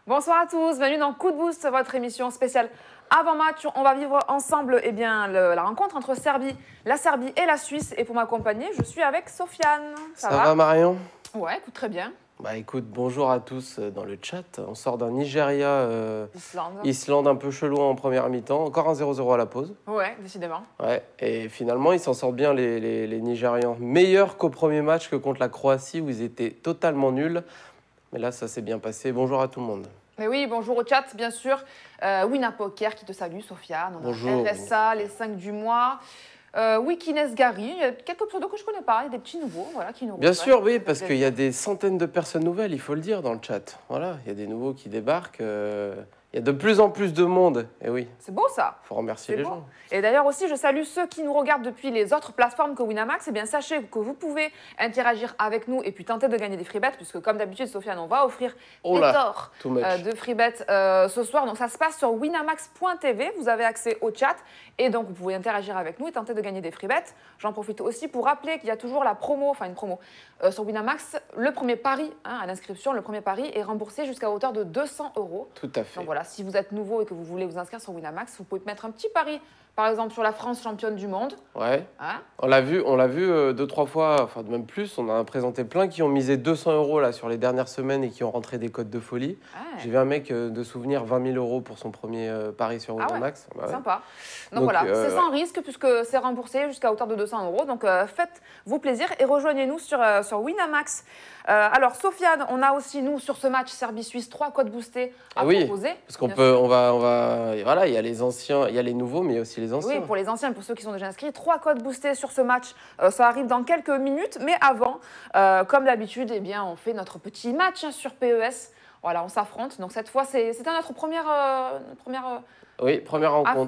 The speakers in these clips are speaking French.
Bonsoir à tous, bienvenue dans Coup de Boost, votre émission spéciale avant-match. On va vivre ensemble la rencontre entre la Serbie et la Suisse. Et pour m'accompagner, je suis avec Sofiane. Ça va Marion? Ouais, écoute, très bien. Bah écoute, bonjour à tous dans le chat. On sort d'un Nigeria-Islande un peu chelou en première mi-temps. Encore un 0-0 à la pause. Ouais, décidément. Ouais, et finalement, ils s'en sortent bien les Nigérians. Meilleurs qu'au premier match que contre la Croatie où ils étaient totalement nuls. Mais là, ça s'est bien passé. Bonjour à tout le monde. Mais oui, bonjour au chat, bien sûr. Winapoker qui te salue, Sofiane. On bonjour. A RSA, les 5 du mois. Wikines Gary, il y a quelques pseudos que je ne connais pas, il y a des petits nouveaux voilà, qui nous Bien sûr, oui, parce qu'il y a des centaines de personnes nouvelles, il faut le dire, dans le chat. Voilà, il y a des nouveaux qui débarquent. Il y a de plus en plus de monde, et oui. C'est beau ça. Il faut remercier les gens. Et d'ailleurs aussi, je salue ceux qui nous regardent depuis les autres plateformes que Winamax. Eh bien, sachez que vous pouvez interagir avec nous et puis tenter de gagner des free bets, puisque comme d'habitude, Sofiane, on va offrir pléthore de free bets ce soir. Donc ça se passe sur winamax.tv, vous avez accès au chat et donc vous pouvez interagir avec nous et tenter de gagner des free bets. J'en profite aussi pour rappeler qu'il y a toujours la promo, enfin une promo, sur Winamax. Le premier pari à l'inscription, le premier pari est remboursé jusqu'à hauteur de 200 €. Tout à fait. Donc voilà, si vous êtes nouveau et que vous voulez vous inscrire sur Winamax, vous pouvez mettre un petit pari, par exemple sur la France championne du monde. Ouais. Hein, on l'a vu 2-3 fois, enfin même plus. On en a présenté plein qui ont misé 200 € là sur les dernières semaines et qui ont rentré des codes de folie. ouais. J'ai vu un mec de souvenir 20 000 € pour son premier pari sur Winamax. Ouais. Sympa. Donc voilà, c'est sans risque puisque c'est remboursé jusqu'à hauteur de 200 €. Donc faites-vous plaisir et rejoignez-nous sur Winamax. Alors Sofiane, on a aussi nous sur ce match Serbie-Suisse 3 codes boostés à proposer. Parce qu'on peut, on va, voilà, il y a les anciens, il y a les nouveaux, mais il y a aussi les anciens. Oui, pour les anciens, pour ceux qui sont déjà inscrits, 3 codes boostés sur ce match. Ça arrive dans quelques minutes, mais avant, comme d'habitude, eh bien, on fait notre petit match sur PES. Voilà, on s'affronte. Donc cette fois, c'était notre première rencontre.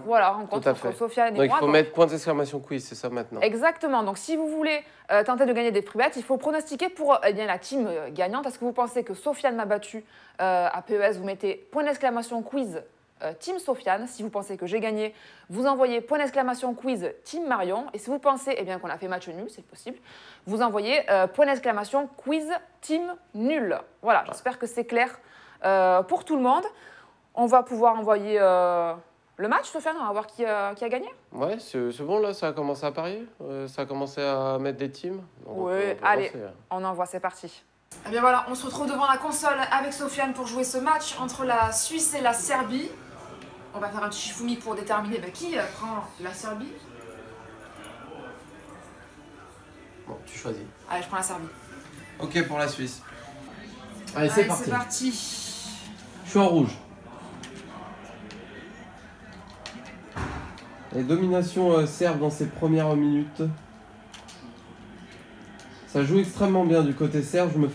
Voilà, rencontre entre Sofiane et moi. Donc il faut mettre point d'exclamation quiz, c'est ça maintenant. Exactement. Donc si vous voulez tenter de gagner des free bets, il faut pronostiquer pour la team gagnante. Est-ce que vous pensez que Sofiane m'a battu à PES? Vous mettez point d'exclamation quiz Team Sofiane. Si vous pensez que j'ai gagné, vous envoyez point d'exclamation quiz Team Marion. Et si vous pensez qu'on a fait match nul, c'est possible, vous envoyez point d'exclamation quiz Team Nul. Voilà, j'espère que c'est clair pour tout le monde. On va pouvoir envoyer le match, Sofiane, on va voir qui a gagné. Ouais, c'est bon là, ça a commencé à parier, ça a commencé à mettre des teams. Oui, allez, on envoie, c'est parti. Eh bien voilà, on se retrouve devant la console avec Sofiane pour jouer ce match entre la Suisse et la Serbie. On va faire un petit Shifumi pour déterminer qui prend la Serbie. Bon, tu choisis. Allez, je prends la Serbie. Ok pour la Suisse. Allez, c'est parti. Je suis en rouge. Les dominations serbes dans ces premières minutes. Ça joue extrêmement bien du côté serbe. Je me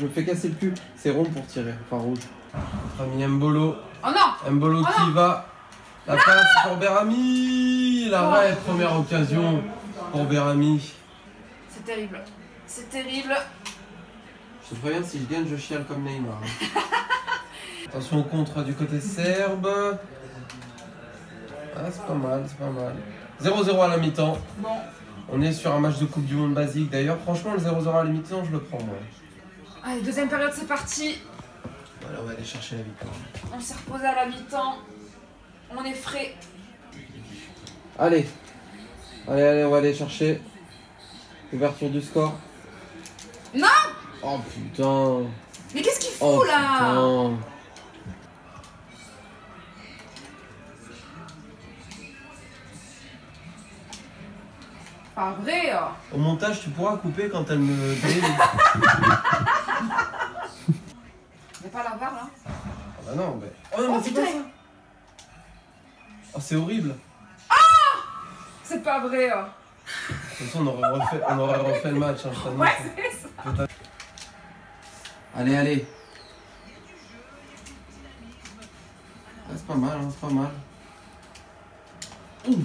fais casser le cul. C'est rond pour tirer. Enfin rouge. Notre ami Mbolo. Oh non! Mbolo qui va. La passe pour Berami. L'arrêt, première occasion pour Berami. C'est terrible. C'est terrible. Je te préviens, si je gagne, je chiale comme Neymar. Attention au contre du côté serbe. Ah, c'est pas mal, c'est pas mal. 0-0 à la mi-temps. Bon. On est sur un match de Coupe du Monde basique. D'ailleurs, franchement, le 0-0 à la mi-temps, je le prends, moi. Allez, deuxième période, c'est parti. Voilà, on va aller chercher la victoire. On s'est reposé à la mi-temps. On est frais. Allez. Allez, on va aller chercher. Ouverture du score. Non! Oh putain. Mais qu'est-ce qu'il fout là? Putain. Pas vrai. Au montage, tu pourras couper quand elle me dribble. Y'a pas la barre là? Ah bah non, mais... Oh, mais c'est pas ça. Oh, c'est horrible. Ah! C'est pas vrai. De toute façon, on aurait refait le match. Hein, ouais, c'est ça. Peut-être. Allez, allez. Ah, c'est pas mal, hein, c'est pas mal. Ouh.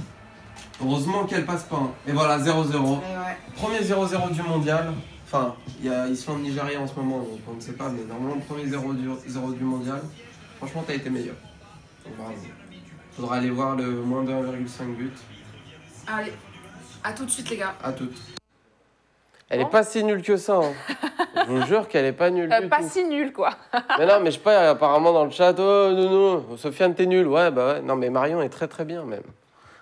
Heureusement qu'elle passe pas. Hein. Et voilà, 0-0. Ouais. Premier 0-0 du mondial. Enfin, il y a Islande-Nigeria en ce moment, donc on ne sait pas, mais normalement le premier 0 du mondial. Franchement, t'as été meilleur. Donc, bravo. Faudra aller voir le moins de 1,5 but. Allez, À tout de suite, les gars. À toutes. Elle est pas si nulle que ça. Hein. Je vous jure qu'elle est pas nulle du Pas tout. si nulle, quoi. Mais non, mais je sais pas, apparemment dans le chat, oh non, Sofiane, t'es nulle. Ouais, bah ouais. Non, mais Marion est très très bien même.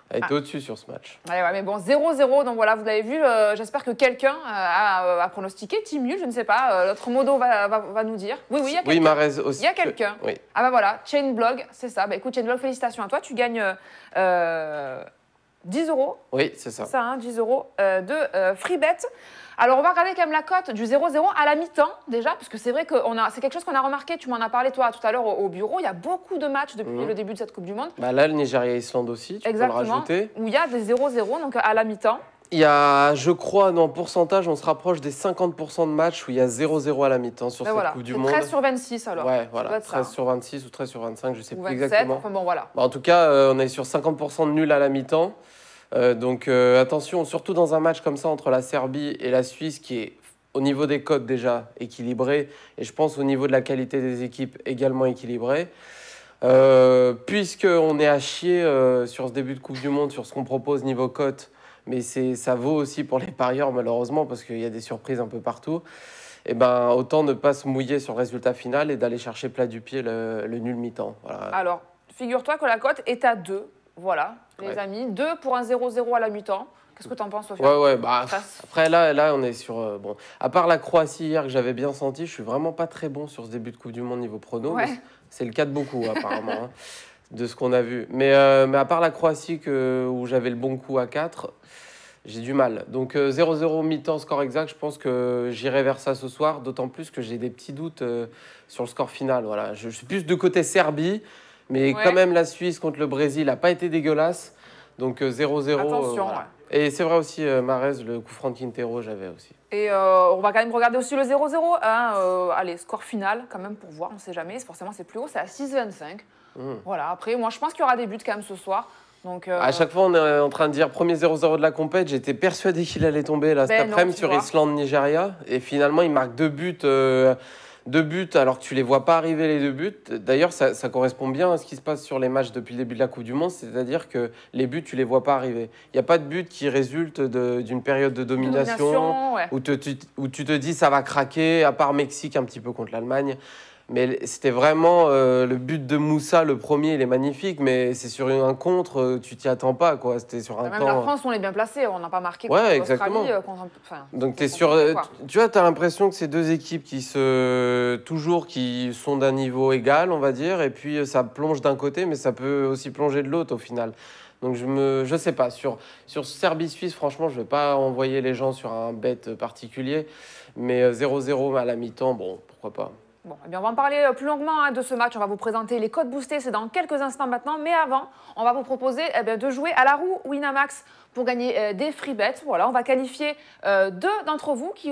Elle était au-dessus sur ce match. Ouais, mais bon, 0-0, donc voilà, vous l'avez vu. J'espère que quelqu'un a pronostiqué Team nul, je ne sais pas. L'autre modo va nous dire. Oui, il y a quelqu'un. Oui, Marez aussi. Il y a quelqu'un. Oui. Ah bah voilà, Chainblog, c'est ça. Bah écoute, Chainblog, félicitations à toi. Tu gagnes 10 euros. Oui, c'est ça. C'est ça, hein, 10 euros de free bet. Alors, on va regarder quand même la cote du 0-0 à la mi-temps, déjà, parce que c'est vrai que c'est quelque chose qu'on a remarqué. Tu m'en as parlé, toi, tout à l'heure au bureau. Il y a beaucoup de matchs depuis le début de cette Coupe du Monde. Bah là, le Nigeria-Islande aussi, tu peux le rajouter. Où il y a des 0-0, donc à la mi-temps. Il y a, je crois, en pourcentage, on se rapproche des 50% de matchs où il y a 0-0 à la mi-temps sur cette Coupe du Monde. 13 sur 26 alors. Ouais, voilà, 13 sur 26 ou 13 sur 25, je sais plus 27, exactement. Enfin bon, voilà. Bah, en tout cas, on est sur 50% de nul à la mi-temps. Donc attention, surtout dans un match comme ça entre la Serbie et la Suisse, qui est au niveau des cotes déjà équilibré, et je pense au niveau de la qualité des équipes également équilibré. Puisqu'on est à chier sur ce début de Coupe du Monde, sur ce qu'on propose niveau cote, mais ça vaut aussi pour les parieurs malheureusement, parce qu'il y a des surprises un peu partout, et ben, autant ne pas se mouiller sur le résultat final et d'aller chercher plat du pied le nul mi-temps. Voilà. Alors, figure-toi que la cote est à 2. Voilà, les amis. 2 pour un 0-0 à la mi-temps. Qu'est-ce que tu en penses, Sophia? Ouais, bah, après, là, on est sur... bon, à part la Croatie hier que j'avais bien senti, je suis vraiment pas très bon sur ce début de Coupe du Monde niveau prono. Ouais. C'est le cas de beaucoup, apparemment, hein, de ce qu'on a vu. Mais à part la Croatie où j'avais le bon coup à 4, j'ai du mal. Donc 0-0 mi-temps, score exact, je pense que j'irai vers ça ce soir, d'autant plus que j'ai des petits doutes sur le score final. Voilà. Je suis plus de côté Serbie, mais quand même la Suisse contre le Brésil n'a pas été dégueulasse. Donc 0-0. Attention, voilà. Et c'est vrai aussi, Marez, le coup franc de Quintero, j'avais aussi. Et on va quand même regarder aussi le 0-0. Hein, allez, score final, quand même, pour voir, on ne sait jamais. Forcément, c'est plus haut, c'est à 6,25. Voilà, après, moi, je pense qu'il y aura des buts quand même ce soir. Donc, à chaque fois, on est en train de dire premier 0-0 de la compète. J'étais persuadé qu'il allait tomber là, cet après-midi sur Islande-Nigeria. Et finalement, il marque 2 buts. 2 buts alors que tu les vois pas arriver les 2 buts. D'ailleurs, ça correspond bien à ce qui se passe sur les matchs depuis le début de la Coupe du Monde, c'est-à-dire que les buts, tu les vois pas arriver. Il n'y a pas de but qui résulte d'une période de domination où tu te dis ça va craquer, à part Mexique un petit peu contre l'Allemagne. Mais c'était vraiment le but de Moussa, le premier, il est magnifique, mais c'est sur un contre, tu t'y attends pas, quoi. C'était sur un même temps... la France, on est bien placé, on n'a pas marqué contre exactement. Donc tu as l'impression que c'est deux équipes qui sont d'un niveau égal, on va dire, et puis ça plonge d'un côté, mais ça peut aussi plonger de l'autre au final. Donc je sais pas, sur Serbie-Suisse, franchement, je vais pas envoyer les gens sur un bet particulier, mais 0-0 à la mi-temps, bon, pourquoi pas. Bon, eh bien on va en parler plus longuement de ce match. On va vous présenter les codes boostés, c'est dans quelques instants maintenant. Mais avant, on va vous proposer de jouer à la roue Winamax pour gagner des free bets. Voilà, on va qualifier 2 d'entre vous qui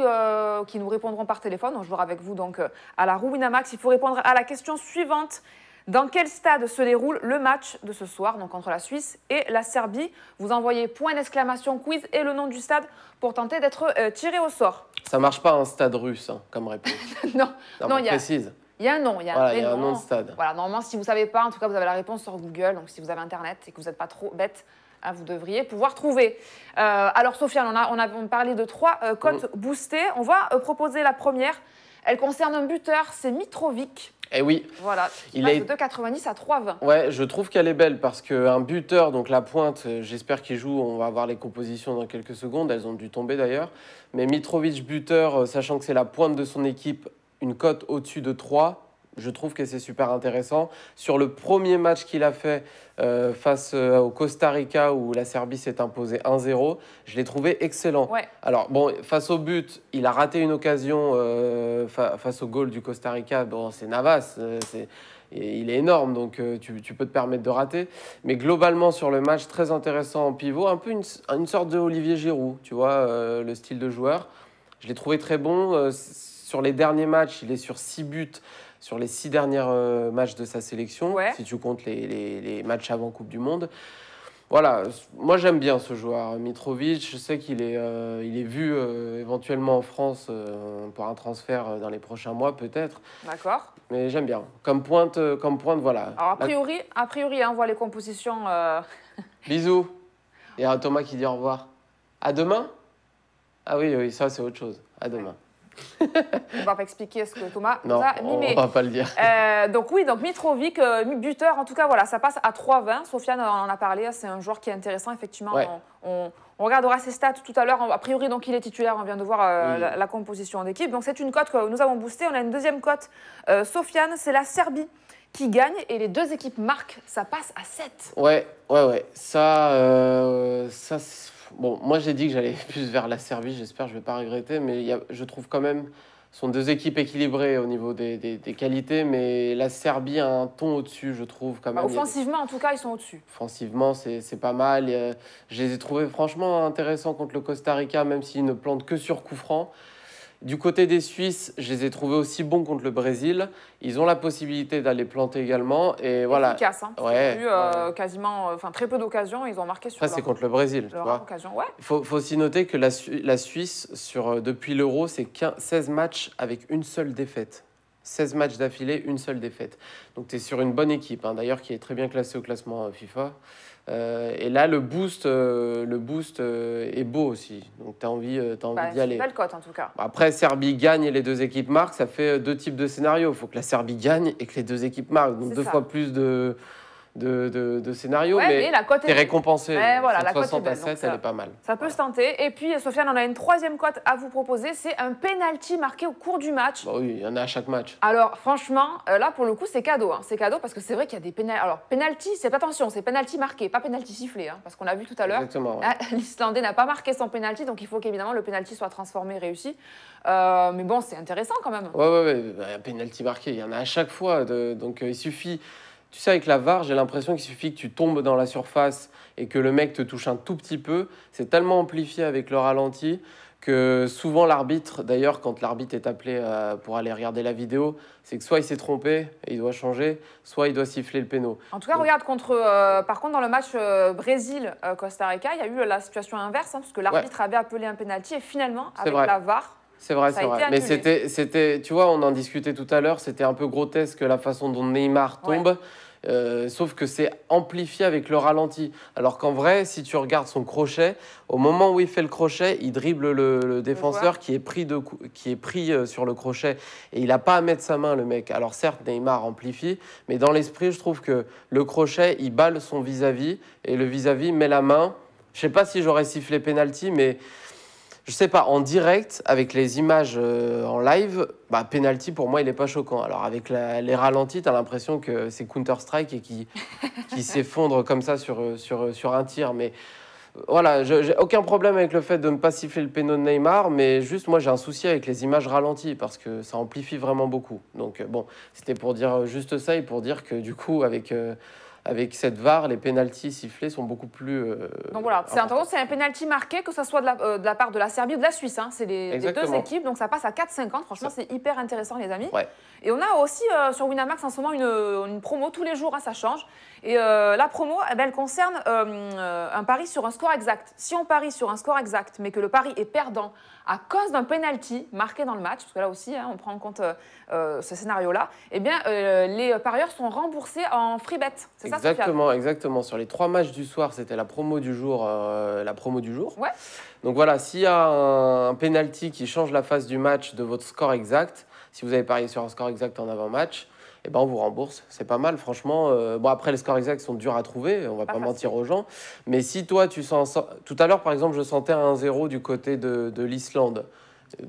nous répondront par téléphone. On jouera avec vous donc à la roue Winamax. Il faut répondre à la question suivante. Dans quel stade se déroule le match de ce soir, donc entre la Suisse et la Serbie? Vous envoyez point d'exclamation quiz et le nom du stade pour tenter d'être tiré au sort. Ça marche pas un stade russe comme réponse. Non, il précise. Il y a un nom, il y a un nom de stade. Voilà, normalement, si vous ne savez pas, en tout cas, vous avez la réponse sur Google. Donc, si vous avez Internet et que vous n'êtes pas trop bête, vous devriez pouvoir trouver. Alors, Sofiane, on a parlé de 3 cotes boostées. On va proposer la première. Elle concerne un buteur, c'est Mitrovic. Eh oui. Voilà, il passe de 2,90 à 3,20. Ouais, je trouve qu'elle est belle parce qu'un buteur, donc la pointe, j'espère qu'il joue, on va voir les compositions dans quelques secondes, elles ont dû tomber d'ailleurs. Mais Mitrovic buteur, sachant que c'est la pointe de son équipe, une cote au-dessus de 3, je trouve que c'est super intéressant. Sur le premier match qu'il a fait face au Costa Rica où la Serbie s'est imposée 1-0, je l'ai trouvé excellent. Ouais. Alors bon, face au but, il a raté une occasion face au goal du Costa Rica. Bon, c'est Navas, il est énorme, donc tu peux te permettre de rater. Mais globalement, sur le match, très intéressant en pivot, un peu une sorte de Olivier Giroud, tu vois, le style de joueur. Je l'ai trouvé très bon. Sur les derniers matchs, il est sur 6 buts sur les 6 derniers matchs de sa sélection, si tu comptes les matchs avant Coupe du Monde. Voilà, moi j'aime bien ce joueur, Mitrovic. Je sais qu'il est vu éventuellement en France pour un transfert dans les prochains mois peut-être. D'accord. Mais j'aime bien. Comme pointe, voilà. Alors a priori on voit les compositions. Bisous. Il y a Thomas qui dit au revoir. À demain? Ah oui, oui, ça c'est autre chose. À demain. On va pas expliquer ce que Thomas nous Non, a on mimé. va pas le dire. Donc oui, donc Mitrovic, buteur, en tout cas, voilà, ça passe à 3,20. Sofiane en a parlé, c'est un joueur qui est intéressant, effectivement. Ouais. On regardera ses stats tout à l'heure. A priori, donc il est titulaire, on vient de voir Oui. la composition d'équipe. Donc c'est une cote que nous avons boostée. On a une deuxième cote, Sofiane, c'est la Serbie qui gagne et les deux équipes marquent, ça passe à 7. Ouais. Bon, moi j'ai dit que j'allais plus vers la Serbie, j'espère que je vais pas regretter, mais je trouve quand même, ce sont deux équipes équilibrées au niveau des qualités, mais la Serbie a un ton au-dessus, je trouve quand même. Offensivement, en tout cas, ils sont au-dessus. Offensivement, c'est pas mal. Je les ai trouvés franchement intéressants contre le Costa Rica, même s'ils ne plantent que sur coup franc. Du côté des Suisses, je les ai trouvés aussi bons contre le Brésil. Ils ont la possibilité d'aller planter également. Et voilà. Efficace, hein. Ouais, Ils ont eu quasiment, très peu d'occasions, ils ont marqué sur après, c'est contre le Brésil. Tu vois. occasion. Ouais. Il faut aussi noter que la Suisse, depuis l'Euro, c'est 16 matchs avec une seule défaite. 16 matchs d'affilée, une seule défaite. Donc tu es sur une bonne équipe, hein, d'ailleurs, qui est très bien classée au classement FIFA. Et là, le boost est beau aussi. Donc tu as envie d'y aller. Une belle cote, en tout cas. Après, Serbie gagne et les deux équipes marquent, ça fait deux types de scénarios. Il faut que la Serbie gagne et que les deux équipes marquent. Donc deux fois plus de scénarios, Ouais, mais la cote t'es récompensé. Ouais, voilà, la cote 60 est à belle, 7, elle est pas mal. Ça peut se tenter. Et puis, Sofiane, on a une troisième cote à vous proposer. C'est un penalty marqué au cours du match. Bah oui, il y en a à chaque match. Alors, franchement, là, pour le coup, c'est cadeau. Hein. C'est cadeau parce que c'est vrai qu'il y a des pénaltys. Alors, penalty, c'est attention, c'est penalty marqué, pas penalty sifflé. Hein, parce qu'on l'a vu tout à l'heure. Exactement. Ouais. L'Islandais n'a pas marqué son penalty, donc il faut qu'évidemment le penalty soit transformé, réussi. Mais bon, c'est intéressant quand même. Ouais. Un penalty marqué, il y en a à chaque fois. Donc, il suffit. Tu sais, avec la VAR, j'ai l'impression qu'il suffit que tu tombes dans la surface et que le mec te touche un tout petit peu. C'est tellement amplifié avec le ralenti que souvent l'arbitre, d'ailleurs, quand l'arbitre est appelé pour aller regarder la vidéo, c'est que soit il s'est trompé et il doit changer, soit il doit siffler le péno. En tout cas, regarde, par contre, dans le match Brésil-Costa Rica, il y a eu la situation inverse, hein, parce que l'arbitre avait appelé un penalty et finalement, avec la VAR, c'est vrai. Mais c'était, tu vois, on en discutait tout à l'heure, c'était un peu grotesque la façon dont Neymar tombe. Ouais. Sauf que c'est amplifié avec le ralenti. Alors qu'en vrai, si tu regardes son crochet, au moment où il fait le crochet, il dribble le défenseur qui est pris sur le crochet. Et il n'a pas à mettre sa main, le mec. Alors certes, Neymar amplifie, mais dans l'esprit, je trouve que le crochet, il balle son vis-à-vis et le vis-à-vis met la main. Je ne sais pas si j'aurais sifflé penalty, mais... Je sais pas, en direct, avec les images en live, penalty pour moi il est pas choquant. Alors avec les ralentis, tu as l'impression que c'est Counter-Strike et qui s'effondre comme ça sur un tir. Mais voilà, j'ai aucun problème avec le fait de ne pas siffler le péno de Neymar, mais juste moi j'ai un souci avec les images ralenties parce que ça amplifie vraiment beaucoup. Donc bon, c'était pour dire juste ça et pour dire que du coup avec cette VAR, les pénaltys sifflés sont beaucoup plus. Donc voilà, c'est un pénalty marqué, que ce soit de la part de la Serbie ou de la Suisse. Hein. C'est des deux équipes, donc ça passe à 4,50. Franchement, c'est hyper intéressant, les amis. Ouais. Et on a aussi sur Winamax en ce moment une promo tous les jours, hein, ça change. Et la promo, elle concerne un pari sur un score exact. Si on parie sur un score exact, mais que le pari est perdant à cause d'un penalty marqué dans le match, parce que là aussi, hein, on prend en compte ce scénario-là, eh bien, les parieurs sont remboursés en free bet. C'est ça, Sofiane ? Exactement. Sur les 3 matchs du soir, c'était la promo du jour. Ouais. Donc voilà, s'il y a un penalty qui change la phase du match de votre score exact, si vous avez parié sur un score exact en avant-match, eh ben on vous rembourse. C'est pas mal, franchement. Bon, après, les scores exacts sont durs à trouver, on va pas mentir aux gens. Mais si toi, tu sens... Tout à l'heure, par exemple, je sentais un 1-0 du côté de l'Islande.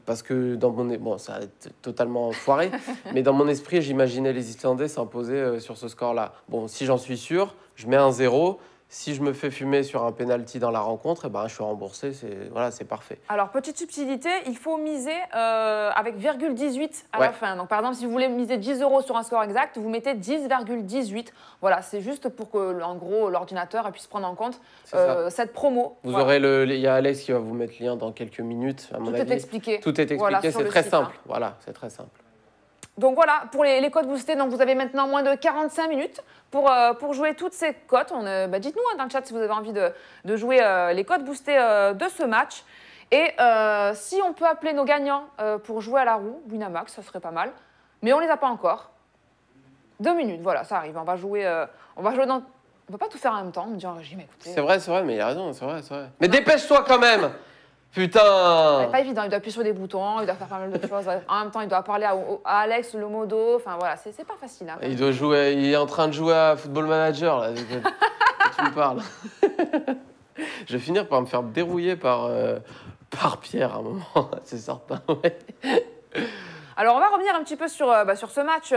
Parce que dans mon... Bon, ça a été totalement foiré, mais dans mon esprit, j'imaginais les Islandais s'imposer sur ce score-là. Bon, si j'en suis sûr, je mets un 0. Si je me fais fumer sur un penalty dans la rencontre, eh ben, je suis remboursé, c'est parfait. Alors, petite subtilité, il faut miser avec 0,18 à la fin. Donc, par exemple, si vous voulez miser 10 € sur un score exact, vous mettez 10,18. Voilà, c'est juste pour que, en gros, l'ordinateur puisse prendre en compte cette promo. Vous aurez il y a Alex qui va vous mettre le lien dans quelques minutes, à mon avis. Tout est expliqué. Tout est expliqué, voilà, c'est très simple. Hein. Voilà, c'est très simple. Donc voilà, pour les codes boostés, donc vous avez maintenant moins de 45 minutes pour jouer toutes ces cotes. Dites-nous dans le chat si vous avez envie de jouer les codes boostés de ce match. Et si on peut appeler nos gagnants pour jouer à la roue, Winamax, ça serait pas mal. Mais on ne les a pas encore. 2 minutes, voilà, ça arrive. On va jouer dans On peut pas tout faire en même temps, me dire un régime, écoutez. C'est vrai, mais il a raison, c'est vrai. Mais dépêche-toi quand même. Putain. C'est pas évident, il doit appuyer sur des boutons, il doit faire pas mal de choses. En même temps, il doit parler à Alex, le modo. Enfin voilà, c'est pas facile. Hein, Il doit jouer, il est en train de jouer à Football Manager là. Tu me parles. Je vais finir par me faire dérouiller par Pierre à un moment, c'est certain. Ouais. Alors, on va revenir un petit peu sur ce match.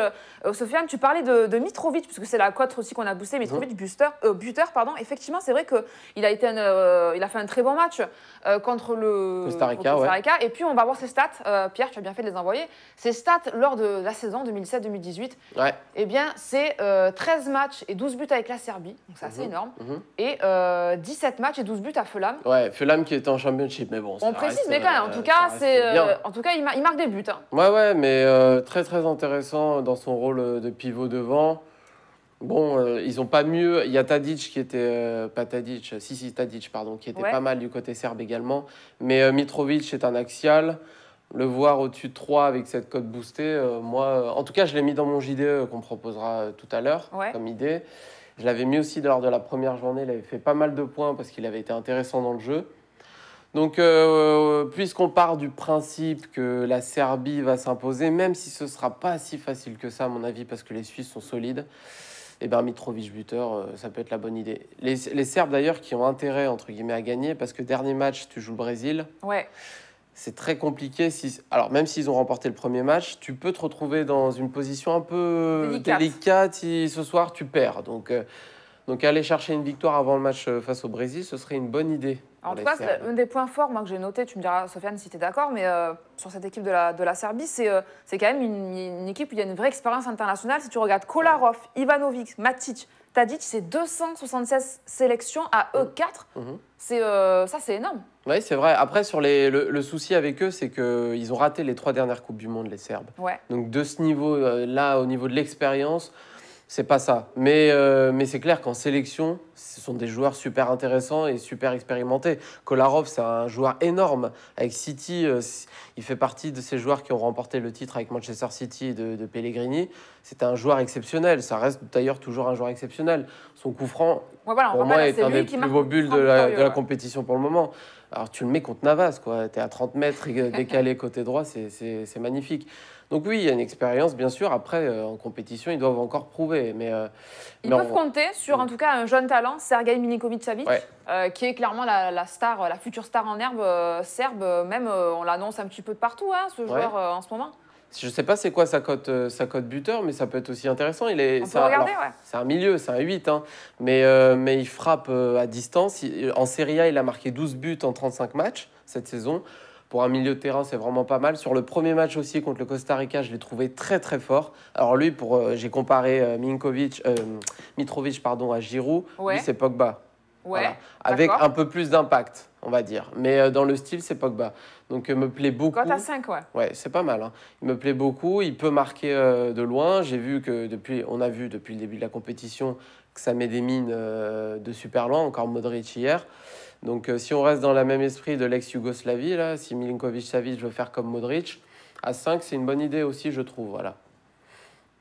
Sofiane, tu parlais de Mitrovic, puisque c'est la cote aussi qu'on a boostée. Mitrovic, buteur, pardon. Effectivement, c'est vrai qu'il a fait un très bon match contre le Costa Rica. Ouais. Et puis, on va voir ses stats. Pierre, tu as bien fait de les envoyer. Ses stats lors de la saison 2017-2018, ouais. Eh bien, c'est 13 matchs et 12 buts avec la Serbie. Donc, c'est assez énorme. Et 17 matchs et 12 buts à Fulham. Ouais, Fulham qui était en championship, mais bon. On précise, mais quand même, en tout cas, il marque des buts. Hein. Ouais, mais très très intéressant dans son rôle de pivot devant. Bon, ils n'ont pas mieux. Il y a Tadic qui était. Pas Tadic, Tadic, pardon, qui était pas mal du côté serbe également. Mais Mitrovic est un axial. Le voir au-dessus de 3 avec cette cote boostée, moi, en tout cas, je l'ai mis dans mon JDE qu'on proposera tout à l'heure comme idée. Je l'avais mis aussi lors de la première journée. Il avait fait pas mal de points parce qu'il avait été intéressant dans le jeu. Donc, puisqu'on part du principe que la Serbie va s'imposer, même si ce ne sera pas si facile que ça, à mon avis, parce que les Suisses sont solides, et ben Mitrovic buteur, ça peut être la bonne idée. Les Serbes, d'ailleurs, qui ont intérêt, entre guillemets, à gagner, parce que dernier match, tu joues le Brésil. Ouais. C'est très compliqué. Alors, même s'ils ont remporté le premier match, tu peux te retrouver dans une position un peu délicate si ce soir, tu perds. Donc, aller chercher une victoire avant le match face au Brésil, ce serait une bonne idée. En tout cas, un des points forts moi, que j'ai noté, tu me diras, Sofiane, si tu es d'accord, mais sur cette équipe de la Serbie, c'est quand même une équipe où il y a une vraie expérience internationale. Si tu regardes Kolarov, Ivanovic, Matic, Tadic, c'est 276 sélections à E4. Ça, c'est énorme. Oui, c'est vrai. Après, le souci avec eux, c'est qu'ils ont raté les 3 dernières Coupes du Monde, les Serbes. Ouais. Donc, de ce niveau-là, au niveau de l'expérience, c'est pas ça. Mais c'est clair qu'en sélection, ce sont des joueurs super intéressants et super expérimentés. Kolarov, c'est un joueur énorme. Avec City, il fait partie de ces joueurs qui ont remporté le titre avec Manchester City de Pellegrini. C'est un joueur exceptionnel. Ça reste d'ailleurs toujours un joueur exceptionnel. Son coup franc, pour moi, est un des plus beaux buts de la compétition pour le moment. Alors, tu le mets contre Navas, quoi. Tu es à 30 mètres décalé côté droit, c'est magnifique. Donc oui, il y a une expérience, bien sûr. Après, en compétition, ils doivent encore prouver. Ils peuvent compter sur, en tout cas, un jeune talent, Sergei Milinkovic-Savic, qui est clairement la star, la future star en herbe serbe. Même, on l'annonce un petit peu de partout, hein, ce joueur, en ce moment. Je ne sais pas c'est quoi sa cote buteur, mais ça peut être aussi intéressant. On peut regarder, c'est un milieu, c'est un 8, hein, mais il frappe à distance. En Serie A, il a marqué 12 buts en 35 matchs cette saison. Pour un milieu de terrain, c'est vraiment pas mal. Sur le premier match aussi contre le Costa Rica, je l'ai trouvé très très fort. Alors lui, j'ai comparé Mitrovic à Giroud. Lui, c'est Pogba. Voilà. Avec un peu plus d'impact, on va dire. Mais dans le style, c'est Pogba. Donc, me plaît beaucoup. Cote à 5, Ouais, c'est pas mal. Hein. Il me plaît beaucoup. Il peut marquer de loin. J'ai vu que on a vu depuis le début de la compétition que ça met des mines de super loin. Encore Modric hier. Donc, si on reste dans le même esprit de l'ex-Yougoslavie, là, si Milinkovic-Savic veut faire comme Modric, à 5, c'est une bonne idée aussi, je trouve. Voilà.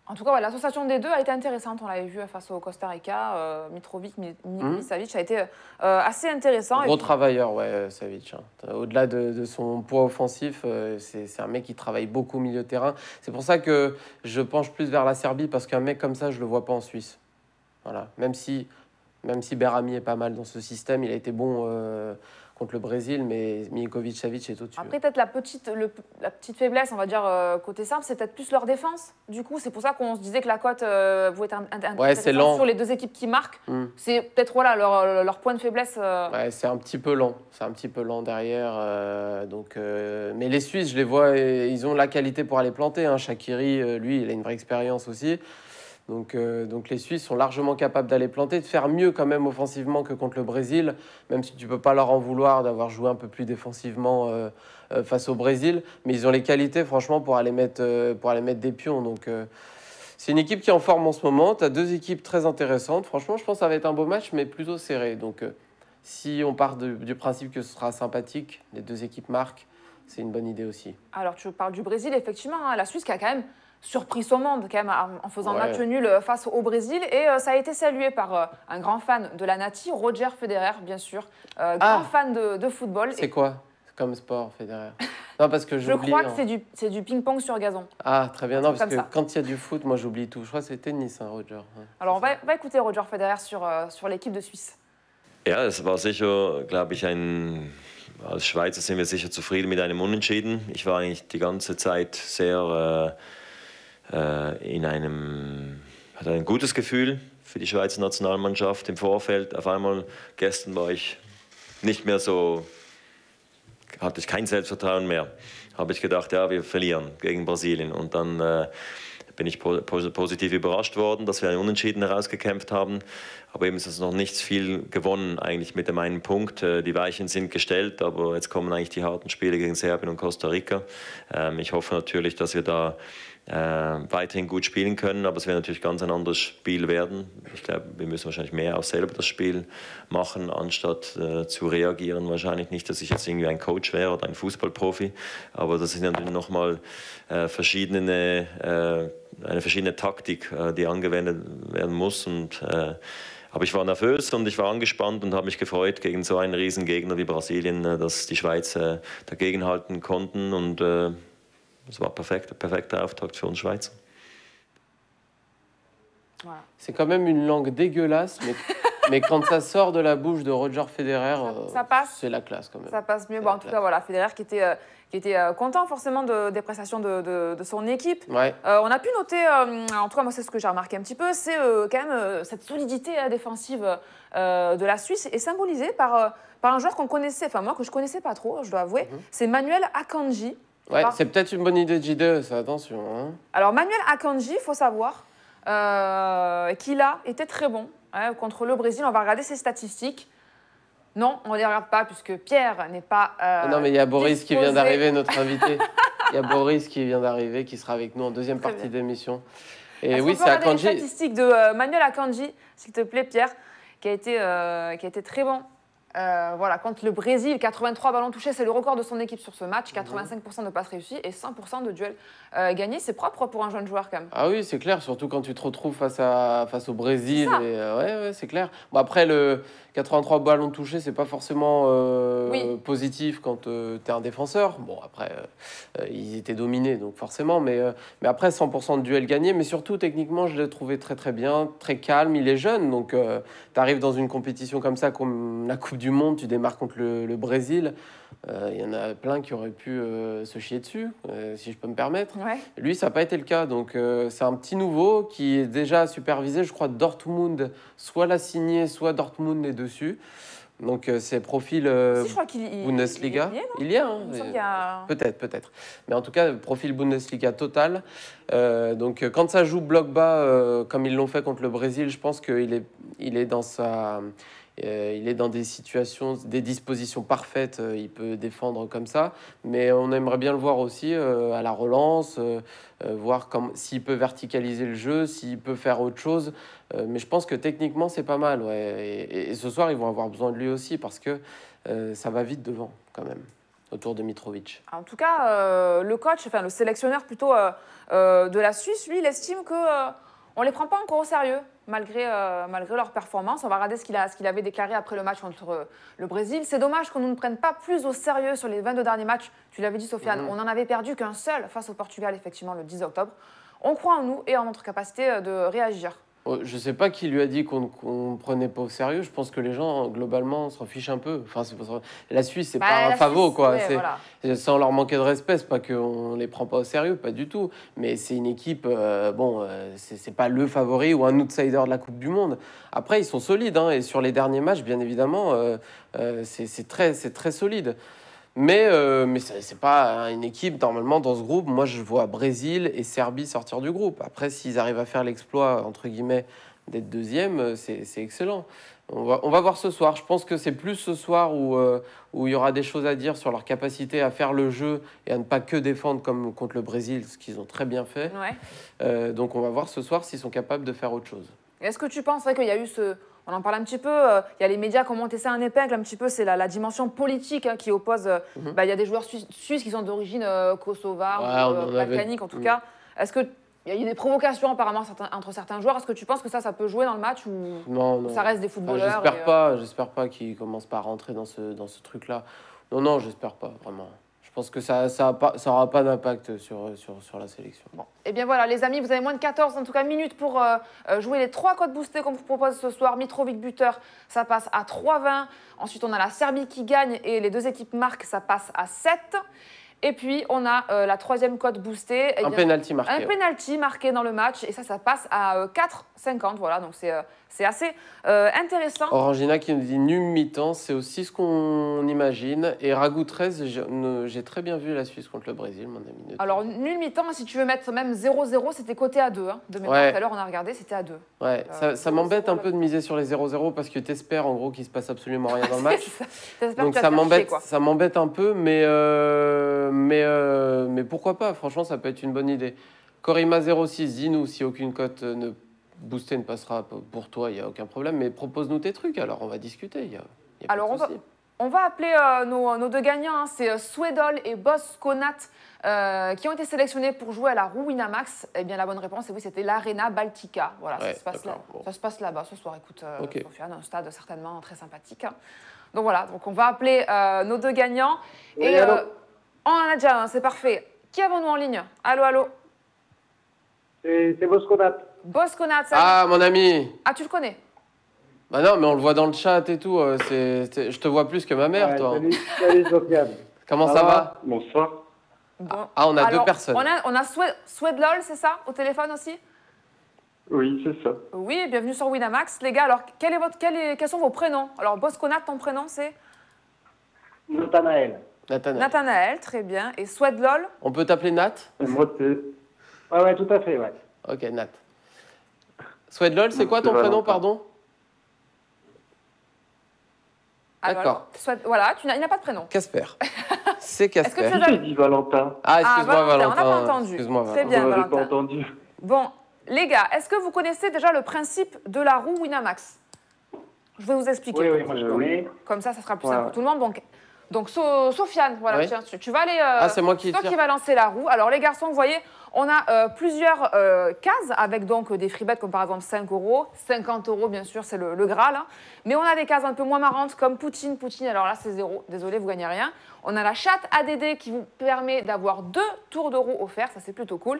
En tout cas, l'association des deux a été intéressante. On l'avait vu face au Costa Rica. Mitrovic, Savic a été assez intéressant. Gros travailleur, Savic. Hein. Au-delà de son poids offensif, c'est un mec qui travaille beaucoup au milieu de terrain. C'est pour ça que je penche plus vers la Serbie, parce qu'un mec comme ça, je ne le vois pas en Suisse. Voilà. Même si Berami est pas mal dans ce système, il a été bon contre le Brésil, mais Milinkovic-Savic est au-dessus. Après, peut-être la petite faiblesse, on va dire, côté simple, c'est peut-être plus leur défense. Du coup, c'est pour ça qu'on se disait que la cote pouvait être intéressante sur les deux équipes qui marquent. C'est peut-être leur point de faiblesse. Ouais, c'est un petit peu lent. C'est un petit peu lent derrière. Mais les Suisses, je les vois, ils ont la qualité pour aller planter. Hein. Shaqiri, lui, il a une vraie expérience aussi. Donc les Suisses sont largement capables d'aller planter, de faire mieux quand même offensivement que contre le Brésil, même si tu ne peux pas leur en vouloir d'avoir joué un peu plus défensivement face au Brésil. Mais ils ont les qualités, franchement, pour aller mettre des pions. Donc c'est une équipe qui est en forme en ce moment. Tu as deux équipes très intéressantes. Franchement, je pense que ça va être un beau match, mais plutôt serré. Donc si on part du principe que ce sera sympathique, les deux équipes marquent, c'est une bonne idée aussi. Alors, tu parles du Brésil, effectivement. Hein, la Suisse qui a quand même surpris au monde quand même en faisant match nul face au Brésil. Et ça a été salué par un grand fan de la Nati, Roger Federer, bien sûr, grand fan de football. C'est quoi comme sport, Federer? Non, parce que je crois que c'est du ping-pong sur gazon. Ah, très bien. Non, parce que quand il y a du foot, moi j'oublie tout. Je crois que c'est tennis, hein, Roger. Ouais. Alors on va écouter Roger Federer sur l'équipe de Suisse. Ja, es war sicher, glaube ich, als Schweizer sind wir sicher zufrieden mit einem Unentschieden. Ich war eigentlich die ganze Zeit sehr hatte ein gutes Gefühl für die Schweizer Nationalmannschaft im Vorfeld. Auf einmal gestern war ich nicht mehr so, hatte ich kein Selbstvertrauen mehr. Habe ich gedacht, ja, wir verlieren gegen Brasilien. Und dann bin ich positiv überrascht worden, dass wir einen Unentschieden herausgekämpft haben. Aber eben ist es noch nicht viel gewonnen eigentlich mit dem einen Punkt. Die Weichen sind gestellt, aber jetzt kommen eigentlich die harten Spiele gegen Serbien und Costa Rica. Ich hoffe natürlich, dass wir da weiterhin gut spielen können, aber es wird natürlich ganz ein anderes Spiel werden. Ich glaube, wir müssen wahrscheinlich mehr auch selber das Spiel machen, anstatt zu reagieren. Wahrscheinlich nicht, dass ich jetzt irgendwie ein Coach wäre oder ein Fußballprofi, aber das ist natürlich nochmal eine verschiedene Taktik, die angewendet werden muss. Aber ich war nervös und ich war angespannt und habe mich gefreut gegen so einen riesen Gegner wie Brasilien, dass die Schweiz dagegenhalten konnten und es war perfekter Auftakt für uns Schweizer. Voilà. C'est quand même une langue dégueulasse, mais quand ça sort de la bouche de Roger Federer, c'est la classe quand même. Ça passe mieux. Bon, en tout cas, voilà, Federer qui était content forcément des prestations de son équipe. Ouais. On a pu noter, en tout cas moi c'est ce que j'ai remarqué un petit peu, c'est quand même cette solidité défensive de la Suisse est symbolisée par un joueur qu'on connaissait, enfin moi que je connaissais pas trop, je dois avouer, c'est Manuel Akanji. Ouais, c'est peut-être une bonne idée de J2, ça, attention. Hein. Alors Manuel Akanji, il faut savoir qu'il a été très bon contre le Brésil. On va regarder ses statistiques. Non, on ne les regarde pas puisque Pierre n'est pas non, mais il y a Boris qui vient d'arriver, notre invité. Il y a Boris qui vient d'arriver, qui sera avec nous en deuxième partie d'émission. Et oui, c'est Akanji. Les statistiques de Manuel Akanji, s'il te plaît, Pierre, qui a été très bon. Voilà, contre le Brésil, 83 ballons touchés, c'est le record de son équipe sur ce match, 85% de passes réussies et 100% de duels gagnés. C'est propre pour un jeune joueur quand même. Ah oui, c'est clair, surtout quand tu te retrouves face au Brésil. Ouais, c'est clair. Bon, après, le 83 ballons touchés, c'est pas forcément positif quand tu es un défenseur. Bon, après, ils étaient dominés, donc forcément. Mais après, 100% de duels gagnés. Mais surtout, techniquement, je l'ai trouvé très très bien, très calme. Il est jeune, donc tu arrives dans une compétition comme ça, comme la Coupe du Monde, tu démarres contre le Brésil. Il y en a plein qui auraient pu se chier dessus, si je peux me permettre. Ouais. Lui, ça n'a pas été le cas. Donc, c'est un petit nouveau qui est déjà supervisé. Je crois Dortmund soit l'a signé, soit Dortmund est dessus. Donc, c'est profil je crois Bundesliga. Il y a, Peut-être. Mais en tout cas, profil Bundesliga total. Donc, quand ça joue bloc bas, comme ils l'ont fait contre le Brésil, je pense qu'il est dans sa... il est dans des situations, des dispositions parfaites, il peut défendre comme ça, mais on aimerait bien le voir aussi à la relance, voir s'il peut verticaliser le jeu, s'il peut faire autre chose, mais je pense que techniquement c'est pas mal, ouais. Et ce soir ils vont avoir besoin de lui aussi parce que ça va vite devant quand même, autour de Mitrovic. En tout cas, le coach, enfin le sélectionneur plutôt de la Suisse, lui il estime qu'on ne les prend pas encore au sérieux. Malgré leur performance. On va regarder ce qu'il avait déclaré après le match contre le Brésil. C'est dommage qu'on ne nous prenne pas plus au sérieux sur les 22 derniers matchs. Tu l'avais dit, Sofiane, on n'en avait perdu qu'un seul face au Portugal, effectivement, le 10 octobre. On croit en nous et en notre capacité de réagir. Je ne sais pas qui lui a dit qu'on ne prenait pas au sérieux. Je pense que les gens, globalement, s'en fichent un peu. Enfin, la Suisse, c'est pas un favot, quoi. Ouais, voilà. Sans leur manquer de respect, c'est pas qu'on les prend pas au sérieux, pas du tout. Mais c'est une équipe, c'est pas le favori ou un outsider de la Coupe du Monde. Après, ils sont solides, hein, et sur les derniers matchs, bien évidemment, c'est très solide. Mais c'est pas une équipe, normalement, dans ce groupe. Moi, je vois Brésil et Serbie sortir du groupe. Après, s'ils arrivent à faire l'exploit, entre guillemets, d'être deuxième, c'est excellent. On va voir ce soir. Je pense que c'est plus ce soir où il y aura des choses à dire sur leur capacité à faire le jeu et à ne pas que défendre comme contre le Brésil, ce qu'ils ont très bien fait. Ouais. Donc, on va voir ce soir s'ils sont capables de faire autre chose. Est-ce que tu penses qu'il y a eu on en parle un petit peu, il y a les médias qui ont monté ça en épingle un petit peu, c'est la dimension politique qui oppose, il y a des joueurs suisses qui sont d'origine kosovare ou balkanique en tout cas. Est-ce que Il y a eu des provocations apparemment entre certains joueurs. Est-ce que tu penses que ça peut jouer dans le match ou Non, non. ça reste des footballeurs J'espère pas qu'ils commencent pas à rentrer dans ce truc-là. Non, j'espère pas, vraiment. Je pense que ça aura pas d'impact sur la sélection. Bon. Et bien voilà, les amis, vous avez moins de 14 en tout cas minutes pour jouer les 3 codes boostés qu'on vous propose ce soir. Mitrovic buteur, ça passe à 3,20. Ensuite, on a la Serbie qui gagne et les 2 équipes marquent, ça passe à 7. Et puis, on a la 3e cote boostée. Un penalty marqué. Un penalty marqué dans le match. Et ça passe à 4,50. Voilà, donc c'est assez intéressant. Orangina qui nous dit nul mi-temps, c'est aussi ce qu'on imagine. Et Ragout 13, j'ai très bien vu la Suisse contre le Brésil, mon ami. Alors, nul mi-temps, si tu veux mettre même 0-0, c'était coté à 2. Hein, de mémoire, tout à l'heure, on a regardé, c'était à 2. Ouais, ça m'embête un peu de miser sur les 0-0 parce que t'espères en gros qu'il se passe absolument rien dans le match. Donc ça m'embête un peu, mais pourquoi pas? Franchement, ça peut être une bonne idée. Korima 06, dis-nous si aucune cote boostée ne passera pour toi, il n'y a aucun problème. Mais propose-nous tes trucs, alors on va discuter. Y a alors on va appeler nos 2 gagnants. Hein. C'est Swedol et Boss Konat qui ont été sélectionnés pour jouer à la roue Winamax. Eh bien, la bonne réponse, oui, c'était l'Arena Baltica. Voilà, ouais, ça se passe là-bas ce soir. Écoute, Sofiane, un stade certainement très sympathique. Hein. Donc voilà, donc on va appeler nos 2 gagnants. Oui, et on en a déjà un, c'est parfait. Qui avons-nous en ligne? Allô? C'est Boss Konat. Boss Konat, ça Ah, mon ami. Ah, tu le connais? Bah non, mais on le voit dans le chat et tout. Je te vois plus que ma mère, toi. Salut Sofiane. Comment ça va? Bonsoir. Bon. Ah, on a Alors, 2 personnes. On a Swedlol, c'est ça? Au téléphone aussi? Oui, c'est ça. Oui, bienvenue sur Winamax. Les gars, alors, quels sont vos prénoms? Alors, Boss Konat, ton prénom, c'est? Nathanaël. Nathanaël, très bien. Et Swedlol? On peut t'appeler Nat? Et moi, c'est... Ouais, tout à fait, ouais. Ok, Nat. Swedlol, c'est quoi ton prénom, pardon? D'accord. Voilà, il n'a pas de prénom. Casper. C'est Casper. Qui t'a dit Valentin? Ah, excuse-moi, Valentin. On n'a pas entendu. Excuse-moi, Très bien, J'ai Valentin. pas entendu. Bon, les gars, est-ce que vous connaissez déjà le principe de la roue Winamax? Je vais vous expliquer. Oui, moi je connais. Comme ça sera plus simple pour tout le monde. Donc Sofiane, voilà, Oui. tiens, tu vas aller... c'est moi qui toi qui va lancer la roue. Alors les garçons, vous voyez, on a plusieurs cases avec donc des free bets comme par exemple 5 €, 50 € bien sûr, c'est le Graal. Hein. Mais on a des cases un peu moins marrantes comme Poutine, alors là c'est 0, désolé, vous gagnez rien. On a la chatte ADD qui vous permet d'avoir 2 tours de roue offerts, ça c'est plutôt cool.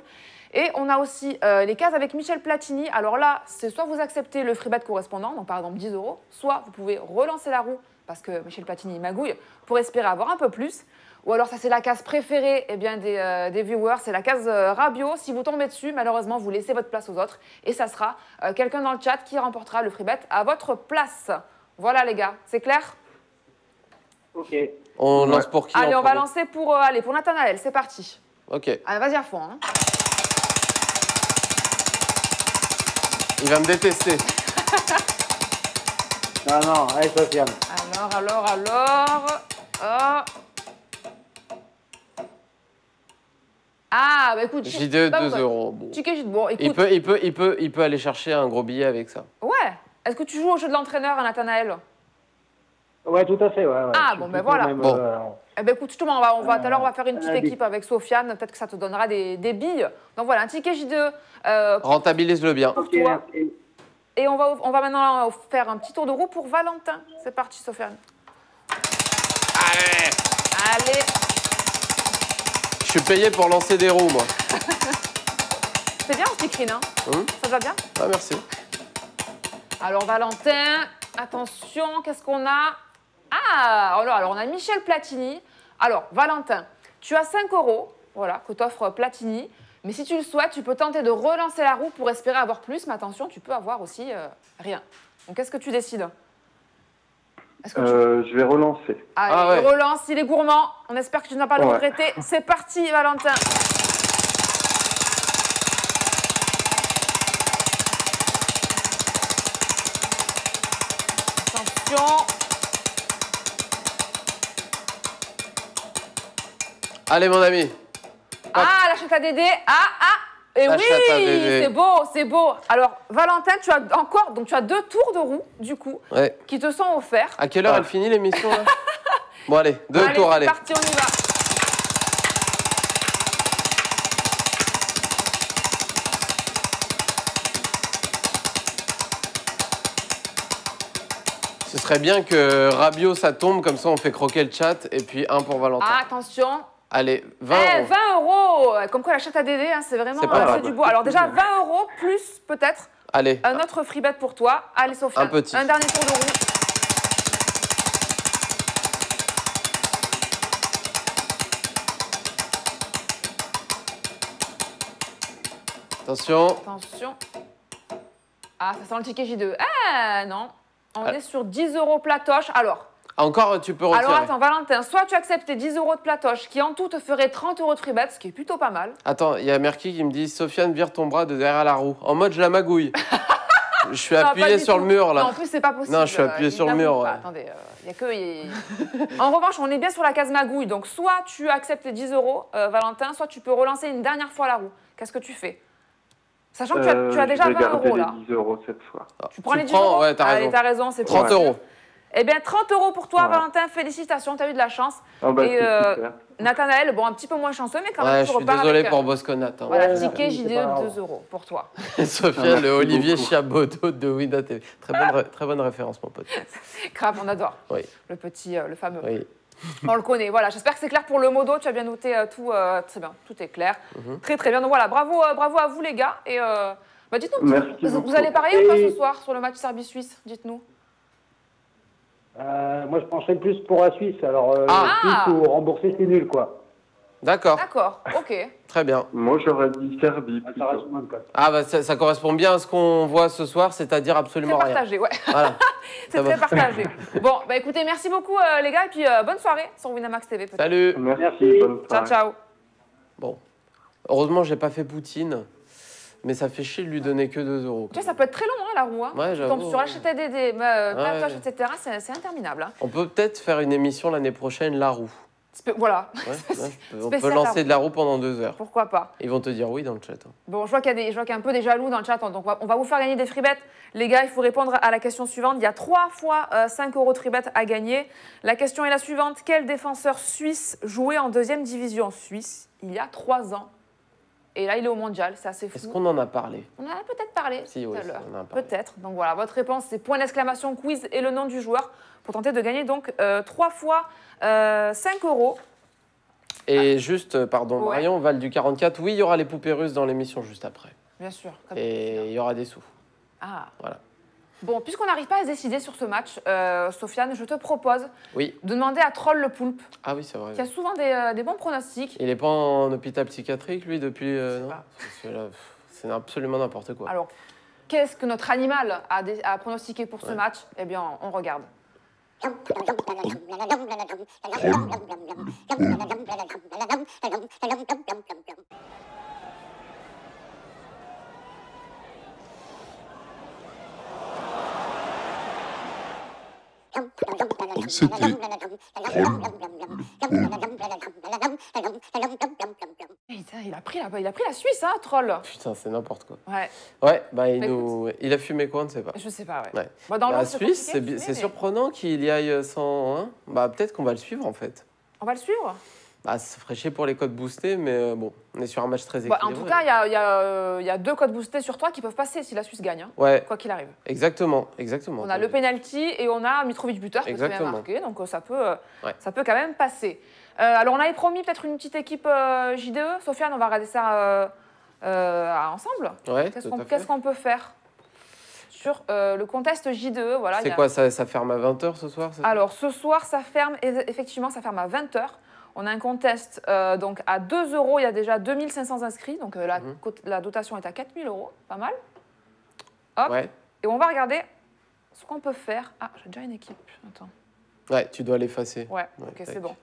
Et on a aussi les cases avec Michel Platini. Alors là, c'est soit vous acceptez le free bet correspondant, donc par exemple 10 €, soit vous pouvez relancer la roue parce que Michel Platini magouille pour espérer avoir un peu plus. Ou alors ça c'est la case préférée des viewers, c'est la case Rabiot. Si vous tombez dessus, malheureusement, vous laissez votre place aux autres. Et ça sera quelqu'un dans le chat qui remportera le free bet à votre place. Voilà les gars, c'est clair? Ok. On lance pour qui? Allez, on va lancer pour Nathanaël, c'est parti. Ok. Allez, vas-y à fond. Hein. Il va me détester. Non, allez Sofiane. Alors. Oh. Ah, bah écoute. J2, 2 €. Bon. Bon, écoute. Il peut aller chercher un gros billet avec ça. Ouais. Est-ce que tu joues au jeu de l'entraîneur à Nathanaël? Ouais, tout à fait, ouais. Ah, bon, ben voilà. Même, Eh ben écoute, justement, tout à l'heure, on va faire une petite équipe avec Sofiane. Peut-être que ça te donnera des billes. Donc voilà, un ticket J2. Rentabilise-le bien. Pour toi. Et on va maintenant faire un petit tour de roue pour Valentin. C'est parti, Sofiane. Allez. Je suis payé pour lancer des roues, moi. C'est bien, on s'écrit, hein? Ça va bien? Ah, merci. Alors, Valentin, attention, qu'est-ce qu'on a? Ah, alors, on a Michel Platini. Alors, Valentin, tu as 5 €, voilà, que t'offre Platini. Mais si tu le souhaites, tu peux tenter de relancer la roue pour espérer avoir plus. Mais attention, tu peux avoir aussi rien. Donc, qu'est-ce que tu décides? Je vais relancer. Allez, relance, il est gourmand. On espère que tu n'as pas le regretter. C'est parti, Valentin. Attention. Allez, mon ami. Ah, la chatte à Dédé. Et La oui, chatte à Dédé. c'est beau. Alors, Valentin, tu as 2 tours de roue, du coup, qui te sont offerts. À quelle heure elle finit l'émission, là? Bon, allez, 2 tours, allez. C'est parti, on y va. Ce serait bien que Rabiot, ça tombe, comme ça on fait croquer le chat, et puis 1 pour Valentin. Ah, attention. Allez, 20 Eh, euros. 20 euros. Comme quoi la chatte à Dédé, hein, c'est vraiment C'est pas mal. du bois. Alors déjà, 20 euros plus peut-être Allez, un autre free bet pour toi. Allez, Sofiane, Un petit. un dernier tour de roue. attention. Attention. Ah, ça sent le ticket J2. Ah, non. On Ah. est sur 10 euros platoche. Alors, Encore, tu peux retirer. alors attends, Valentin, soit tu acceptes tes 10 euros de platoche, qui en tout te ferait 30 euros de free bet, ce qui est plutôt pas mal. Attends, il y a Merky qui me dit Sofiane, vire ton bras de derrière la roue. En mode, je la magouille. Je suis Non, pas appuyé du sur tout. le mur, là. Non, en plus, c'est pas possible. Non, je suis appuyé Il sur le l'avoue mur, pas. ouais. Attendez, il y a que. En revanche, on est bien sur la case magouille. Donc, soit tu acceptes tes 10 euros, Valentin, soit tu peux relancer une dernière fois la roue. Qu'est-ce que tu fais? Sachant que tu as déjà je vais 20 garder euros les là. 10 euros cette fois. Tu prends les 10 prends, euros. ouais, t'as Allez, raison. t'as raison, c'est 30 pour- euros. Eh bien, 30 euros pour toi, Ouais. Valentin. Félicitations, tu as eu de la chance. Ah bah, Et, c'est super. Nathanaël, bon, un petit peu moins chanceux, mais quand Ouais, même, je tu suis repars désolé avec, pour Bosconat. Hein. Voilà, Ouais, ticket c'est JDE pas de grave. 2 euros pour toi. Sofiane, merci le Olivier beaucoup. Chiabodo de Wina TV. Très bonne référence, mon pote. Grave, on adore. Oui, Le petit, le fameux. oui. On le connaît. Voilà, j'espère que c'est clair pour le modo. Tu as bien noté tout. Très bien, tout est clair. Mhm. Très, très bien. Donc voilà, bravo, bravo à vous, les gars. Et bah, dites-nous, Merci vous beaucoup. allez parier ou pas Et- ce soir sur le match Serbie-Suisse? Dites-nous. Moi, je pencherais plus pour la Suisse. Alors, Ah. Suisse ou rembourser, c'est nul, quoi. D'accord, D'accord, ok. très bien. Moi, j'aurais dit Serbie. Ça reste moins de cote. Ah, bah ça correspond bien à ce qu'on voit ce soir, c'est-à-dire Très absolument rien. partagé, ouais. Voilà. C'est Ça très va. partagé. Bon, bah écoutez, merci beaucoup, les gars. Et puis bonne soirée sur Winamax TV. peut-être. Salut. Merci, bonne Ciao, soirée. ciao. Bon, heureusement, j'ai pas fait Poutine, mais ça fait chier de lui donner que 2 euros. Tu sais, ça peut être très long, hein, la roue. Hein. Ouais, Tu tombes j'avoue. sur HTTD, platoche, Ouais. etc. C'est interminable. Hein. On peut peut-être faire une émission l'année prochaine, la roue. Voilà, Ouais, on peut Spécial lancer la de la roue pendant 2 heures. pourquoi pas. Ils vont te dire oui dans le chat. Hein. Bon, je vois qu'il y a un peu des jaloux dans le chat, donc on va vous faire gagner des free bets. Les gars, il faut répondre à la question suivante. Il y a 3 fois 5 euros de free bet à gagner. La question est la suivante. Quel défenseur suisse jouait en 2e division suisse il y a 3 ans? Et là, il est au mondial, c'est assez fou. Est-ce qu'on en a parlé? On en a peut-être parlé Si, tout oui, à l'heure. on en a parlé. Peut-être. Donc voilà, votre réponse, c'est point d'exclamation, quiz et le nom du joueur pour tenter de gagner donc 3 fois 5 euros. Et juste, pardon, Ouais. Marion, Val du 44, oui, il y aura les poupées russes dans l'émission juste après. Bien sûr. Et il y aura des sous. Ah. Voilà. Bon, puisqu'on n'arrive pas à se décider sur ce match, Sofiane, je te propose Oui. de demander à Troll le Poulpe, Ah oui, c'est vrai. qui a souvent des bons pronostics. Il est pas en hôpital psychiatrique, lui, depuis... non pas. Parce que là, c'est absolument n'importe quoi. Alors, qu'est-ce que notre animal a pronostiqué pour ce Ouais. match? Eh bien, on regarde. C'était Il a pris la Suisse, hein, Troll. Putain, c'est n'importe quoi. Ouais, Ouais, bah, Bah, il a fumé quoi, on ne sait pas. je sais pas, ouais. Ouais. Bon, dans La l'ordre, c'est Suisse, compliqué, c'est mais surprenant qu'il y aille sans... Hein, bah, peut-être qu'on va le suivre, en fait. On va le suivre. Bah, ça ferait chier pour les codes boostés, mais bon, on est sur un match très Bah, équilibré. en tout cas, il y a 2 codes boostés sur 3 qui peuvent passer si la Suisse gagne, hein, Ouais, quoi qu'il arrive. exactement. On a le penalty et on a Mitrovic buteur qui a Exactement. marqué, donc ça peut Ouais. quand même passer. Alors on avait promis peut-être une petite équipe JDE. Sofiane, on va regarder ça ensemble. Ouais, Qu'est-ce tout qu'on à fait. peut faire sur le contest JDE? Voilà, il y C'est a- quoi, ça ferme à 20h ce soir c'est ça Alors ce soir, ça ferme, effectivement, ça ferme à 20h. On a un contest donc à 2 euros, il y a déjà 2500 inscrits, donc Mhm. la dotation est à 4000 euros, pas mal. Hop. Ouais. Et on va regarder ce qu'on peut faire. Ah, j'ai déjà une équipe. Attends. Ouais, tu dois l'effacer. Ouais, Ouais, ok, tac. c'est bon.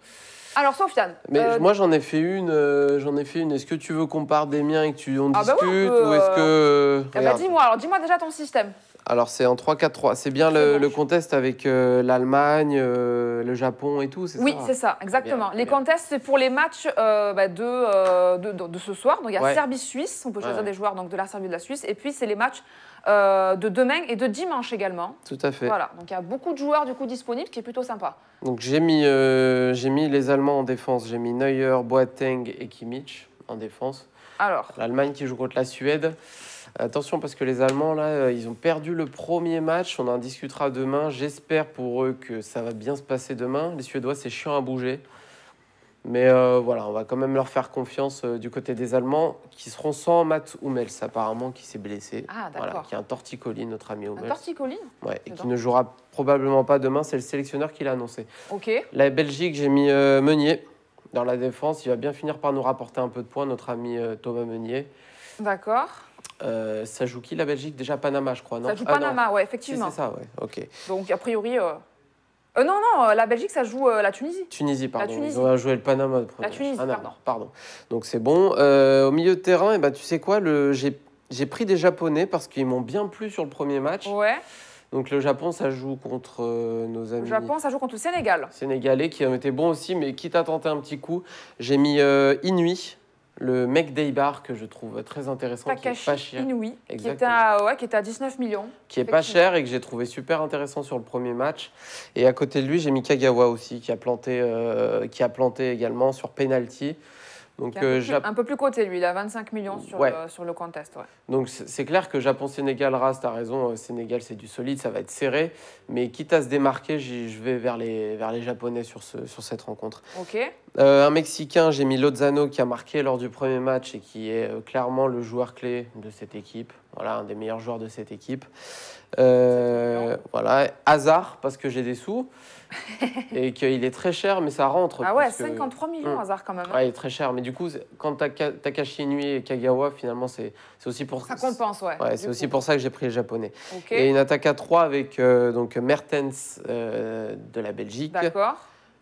Alors, Sofiane. Mais moi j'en ai fait une, Est-ce que tu veux qu'on parte des miens et que on Ah bah discute ouais, on peut, ou est-ce que eh ben, regarde. dis-moi déjà ton système. Alors c'est en 3-4-3. C'est bien C'est bon. le contest avec l'Allemagne, le Japon et tout, c'est Oui, ça c'est ça, exactement. Bien, Les bien. contests, c'est pour les matchs de ce soir. Donc, il y a Ouais. Serbie-Suisse, on peut choisir Ouais. des joueurs donc, de la Serbie et de la Suisse. Et puis, c'est les matchs de demain et de dimanche également. Tout à fait. Voilà, donc il y a beaucoup de joueurs du coup disponibles, ce qui est plutôt sympa. Donc j'ai mis les Allemands en défense. J'ai mis Neuer, Boateng et Kimmich en défense. Alors, L'Allemagne qui joue contre la Suède. Attention parce que les Allemands, là, ils ont perdu le premier match. On en discutera demain. J'espère pour eux que ça va bien se passer demain. Les Suédois, c'est chiant à bouger. Mais voilà, on va quand même leur faire confiance du côté des Allemands, qui seront sans Mats Hummels, apparemment, qui s'est blessé. Ah, d'accord. Voilà, qui a un torticolis, notre ami Un Hummels. torticolis? Ouais, et qui Dedans. ne jouera probablement pas demain. C'est le sélectionneur qui l'a annoncé. Ok. La Belgique, j'ai mis Meunier dans la défense. Il va bien finir par nous rapporter un peu de points, notre ami Thomas Meunier. D'accord. Ça joue qui la Belgique? Déjà Panama, je crois, non? Ça joue Ah, non. Panama, ouais, Si, effectivement. c'est ça, ouais. Ok. Donc, a priori. Non, la Belgique, ça joue la Tunisie. Tunisie, pardon. Tunisie. Ils ont joué le Panama. Le premier La Tunisie, match. Ah, non, pardon. pardon. Donc c'est bon. Au milieu de terrain, eh ben, tu sais quoi, j'ai pris des Japonais parce qu'ils m'ont bien plu sur le premier match. Ouais. Donc le Japon, ça joue contre nos Le amis Japon, ça joue contre le Sénégal. sénégalais qui ont été bons aussi, mais quitte à tenter un petit coup, j'ai mis Inouï, le mec d'Eibar que je trouve très intéressant, qui est pas Takashi cher. Inouï, qui Exactement. était à 19 millions. Qui est pas cher et que j'ai trouvé super intéressant sur le premier match. Et à côté de lui, j'ai mis Kagawa aussi, qui a planté également sur penalty. Donc, Qui est un peu plus coté, lui. Il a 25 millions sur, Ouais. sur le contest. Ouais. donc c'est clair que Japon-Sénégal, Ras, t'as raison, Sénégal c'est du solide, ça va être serré. Mais quitte à se démarquer, je vais vers les Japonais sur cette rencontre. Ok. Un Mexicain, j'ai mis Lozano qui a marqué lors du premier match et qui est clairement le joueur clé de cette équipe. Voilà, un des meilleurs joueurs de cette équipe. Voilà, Hazard, parce que j'ai des sous et qu'il est très cher, mais ça rentre. Ah ouais, puisque- 53 millions, hasard quand même. hein. Ouais, il est très cher. Mais du coup, quand Takashi Inui et Kagawa, finalement, c'est aussi pour Ça compense, ouais. Ouais, du c'est aussi coup. pour ça que j'ai pris les Japonais. Ok. Et une attaque à 3 avec donc Mertens de la Belgique. D'accord.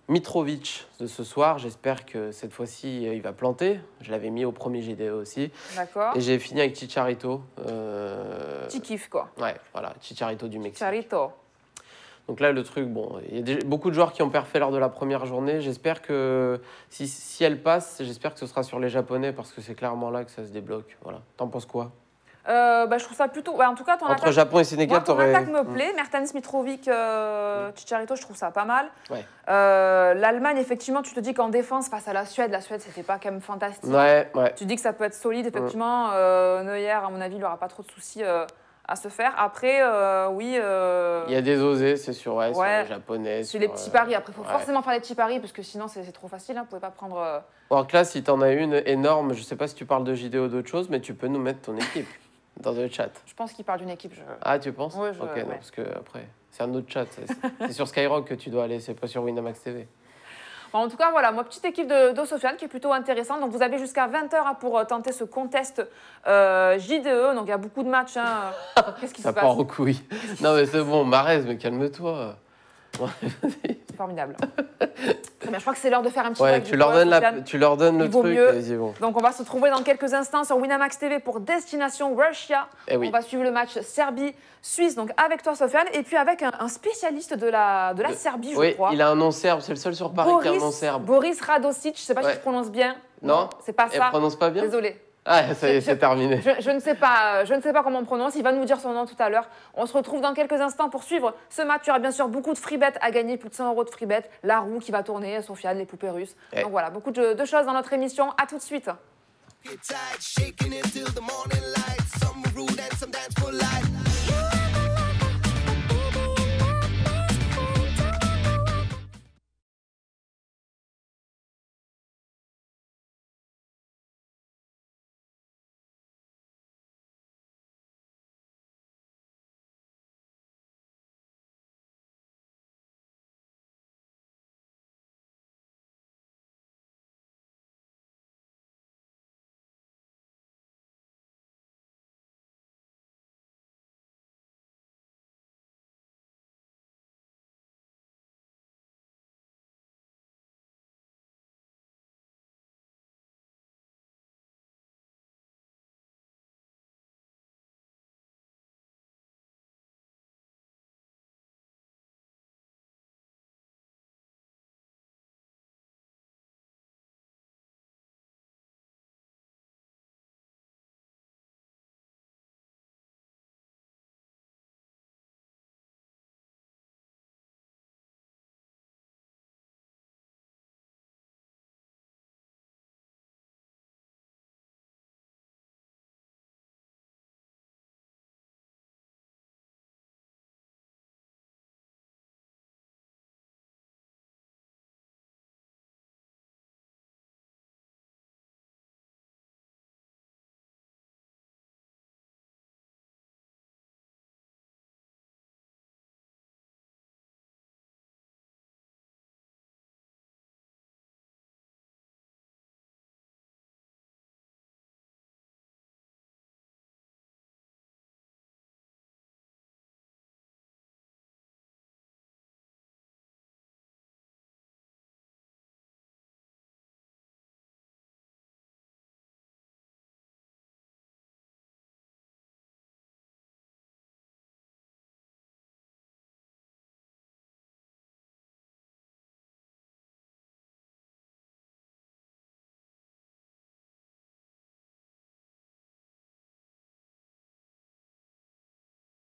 Mitrovic de ce soir, j'espère que cette fois-ci il va planter. Je l'avais mis au premier GDE aussi. D'accord. Et j'ai fini avec Chicharito. Petit kiff, quoi. Ouais, voilà, Chicharito du Mexique. Charito. Donc là, le truc, bon, il y a beaucoup de joueurs qui ont perfait lors de la première journée. J'espère que si elle passe, j'espère que ce sera sur les Japonais parce que c'est clairement là que ça se débloque. Voilà. T'en penses quoi? Je trouve ça plutôt. Ouais, en tout cas, ton Entre attaque. Japon et Sénégal, Moi, ton t'aurais. attaque me plaît. Mertens, Mitrovic, Chicharito, je trouve ça pas mal. Ouais. L'Allemagne, effectivement, tu te dis qu'en défense, face à la Suède, c'était pas quand même fantastique. Ouais. Tu dis que ça peut être solide, effectivement. Neuer, à mon avis, il n'aura pas trop de soucis à se faire. Après, oui. Il y a des osés, c'est sûr, sur Ouais. les Japonais. C'est les petits paris. Après, il faut ouais. forcément faire les petits paris parce que sinon, c'est trop facile. Hein. Vous pouvez pas prendre. Alors que là, si t'en as une énorme, je sais pas si tu parles de JDO ou d'autre chose, mais tu peux nous mettre ton équipe dans le chat. Je pense qu'il parle d'une équipe. Ah, tu penses? Ouais, Ok, ouais. non, parce que après, c'est un autre chat. C'est sur Skyrock que tu dois aller, c'est pas sur Winamax TV. Bon, en tout cas, voilà, moi, petite équipe de Sofiane qui est plutôt intéressante. Donc, vous avez jusqu'à 20h pour tenter ce contest JDE. Donc, il y a beaucoup de matchs. Hein. Qu'est-ce qui se Ça passe? part aux couilles. Non, mais c'est bon, Marez, mais calme-toi. C'est formidable. Très bien, je crois que c'est l'heure de faire un petit Ouais, break, tu du leur, coup, donnes Sofiane. tu leur donnes le Il vaut truc. mieux. Vas-y, bon. Donc, on va se retrouver dans quelques instants sur Winamax TV pour Destination Russia. Eh oui. On va suivre le match Serbie-Suisse, donc avec toi, Sofiane, et puis avec un spécialiste de la Serbie, je Oui, crois. il a un nom serbe, c'est le seul sur Paris qui a un nom serbe. Boris Radosic, je ne sais pas si Ouais. je prononce bien. Non, c'est pas elle ça. prononce pas bien. Désolée. Ah, ça y est, c'est terminé. Je ne sais pas comment on prononce. Il va nous dire son nom tout à l'heure. On se retrouve dans quelques instants pour suivre ce match. Il y aura bien sûr beaucoup de free bet à gagner, plus de 100 € de free bet. La roue qui va tourner, Sofiane, les poupées russes. Ouais. Donc voilà, beaucoup de choses dans notre émission. À tout de suite. Get tight, shaking it till the morning light. Some rude and some dance for light.